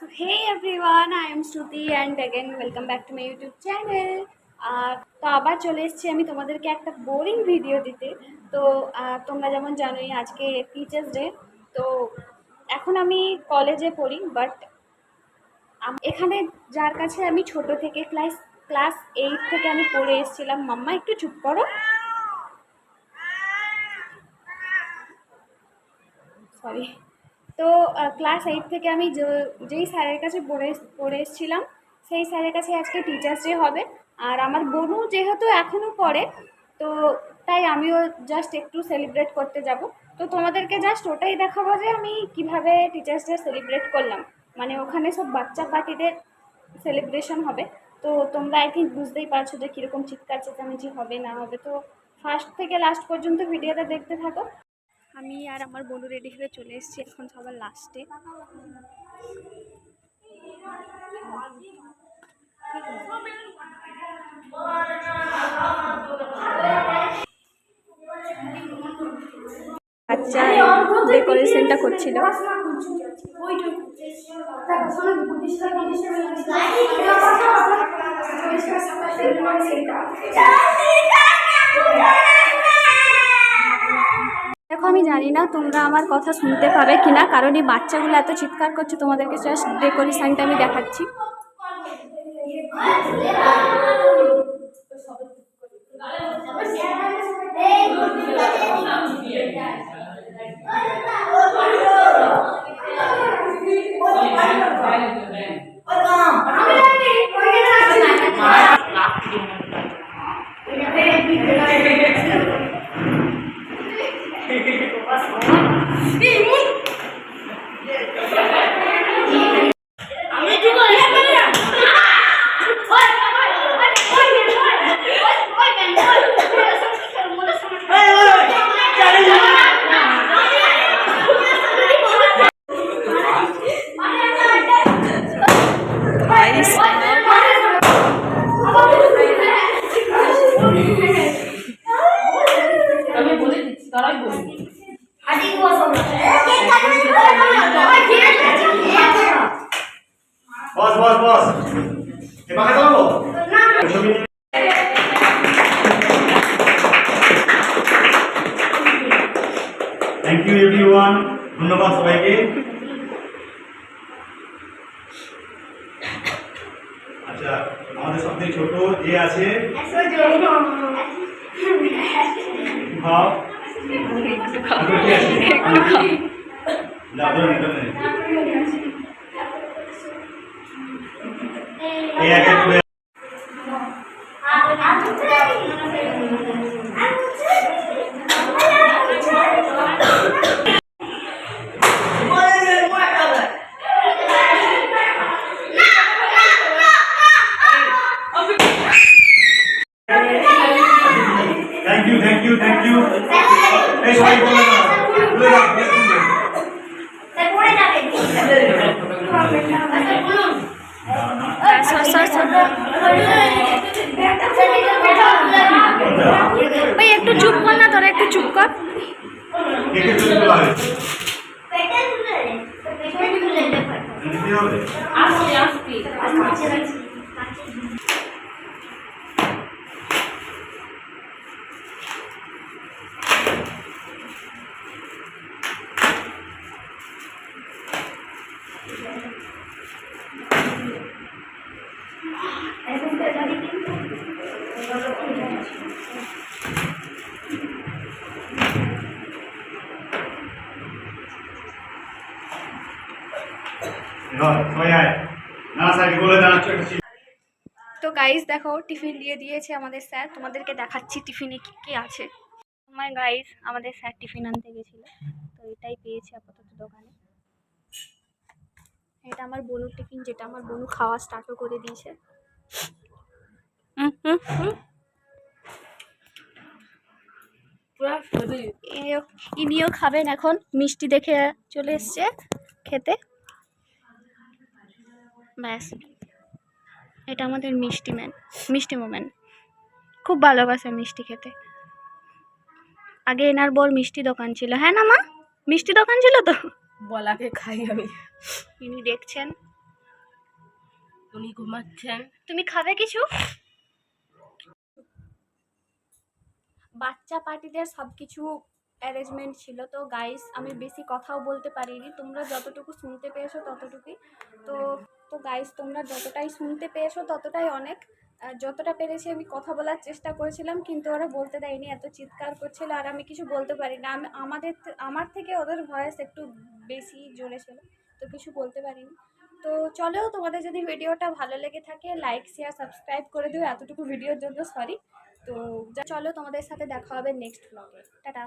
So hey everyone, I am Shruti and again welcome back to my YouTube channel. তো আবার চলে এসেছি আমি তোমাদেরকে একটা বোরিং ভিডিও দিতে। তো তোমরা যেমন জানোই আজকে টিচার্স ডে। তো এখন আমি কলেজে পড়ি, বাট এখানে যার কাছে আমি ছোট থেকে ক্লাস 8 থেকে আমি পড়ে এসেছিলাম। মাম্মা একটু চুপ করো, সরি। তো ক্লাস 8 থেকে আমি যেই স্যারের কাছে পড়ে এসেছিলাম, সেই স্যারের কাছে আজকে টিচার্স ডে হবে। আর আমার বোনও যেহেতু এখনও পড়ে, তো তাই আমিও জাস্ট একটু সেলিব্রেট করতে যাব। তো তোমাদেরকে জাস্ট ওটাই দেখাবো যে আমি কিভাবে টিচার্স ডে সেলিব্রেট করলাম। মানে ওখানে সব বাচ্চা পার্টিদের সেলিব্রেশন হবে। তো তোমরা আই থিঙ্ক বুঝতেই পারছো যে কীরকম চিৎকার চেঁচামেচি হবে না হবে। তো ফার্স্ট থেকে লাস্ট পর্যন্ত ভিডিওটা দেখতে থাকো। আমি আর আমার বন্ধু রেডি হয়ে চলে এসেছি এখন সবার লাস্টে। বাচ্চা ডেকোরেশনটা করছিল। দেখো, আমি জানি না তোমরা আমার কথা শুনতে পাবে কিনা, কারণ এই বাচ্চাগুলো এত চিৎকার করছে। তোমাদেরকে জাস্ট ডেকোরেশনটা আমি দেখাচ্ছি। থ্যাংক ইউ এভরিওয়ান, ধন্যবাদ সবাইকে। আচ্ছা, আমাদের সবথেকে ছোট যে আছে ভাব থ্যাংক ইউ। এই সবাই বলে ভাই একটু চুপ কর না, তোরা একটু চুপ কর। তো গাইস দেখো, টিফিন দিয়ে দিয়েছে আমাদের স্যার। তোমাদেরকে দেখাচ্ছি টিফিনে কি কি আছে। আমার গাইস, আমাদের স্যার টিফিন আনতে গেছিল, তো এটাই পেয়েছি আপাতত দোকানে। এটা আমার বোনুর টিফিন, যেটা আমার বোনু খাওয়া স্টার্টও করে দিয়েছে। ইনিও খাবেন এখন, মিষ্টি দেখে চলে এসছে খেতে। ব্যাস, এটা আমাদের মিষ্টি মোমেন্ট। খুব ভালোবাসে মিষ্টি খেতে। আগে এনার বর মিষ্টি দোকান ছিল, হ্যাঁ না মা? মিষ্টি দোকান ছিল তো, বলাকে খাই আমি। ইনি দেখছেন উনি ঘুমাচ্ছেন। তুমি খাবে কিছু? বাচ্চা পার্টিদের সব কিছু অ্যারেঞ্জমেন্ট ছিল। তো গাইস আমি বেশি কথাও বলতে পারিনি, তোমরা যতটুকু শুনতে পেয়েছো ততটুকুই। তো তো গাইস তোমরা যতটাই শুনতে পেয়েছো ততটাই অনেক। যতটা পেরেছি আমি কথা বলার চেষ্টা করেছিলাম, কিন্তু ওরা বলতে দেয়নি, এত চিৎকার করছিল আর আমি কিছু বলতে পারি না। আমার থেকে ওদের ভয়েস একটু বেশি জোরে ছিল, তো কিছু বলতে পারিনি। তো চলো, তোমাদের যদি ভিডিওটা ভালো লেগে থাকে লাইক শেয়ার সাবস্ক্রাইব করে দিও। এতটুকু ভিডিওর জন্য সরি। তো চলো, তোমাদের সাথে দেখা হবে নেক্সট ব্লগে। টাটা।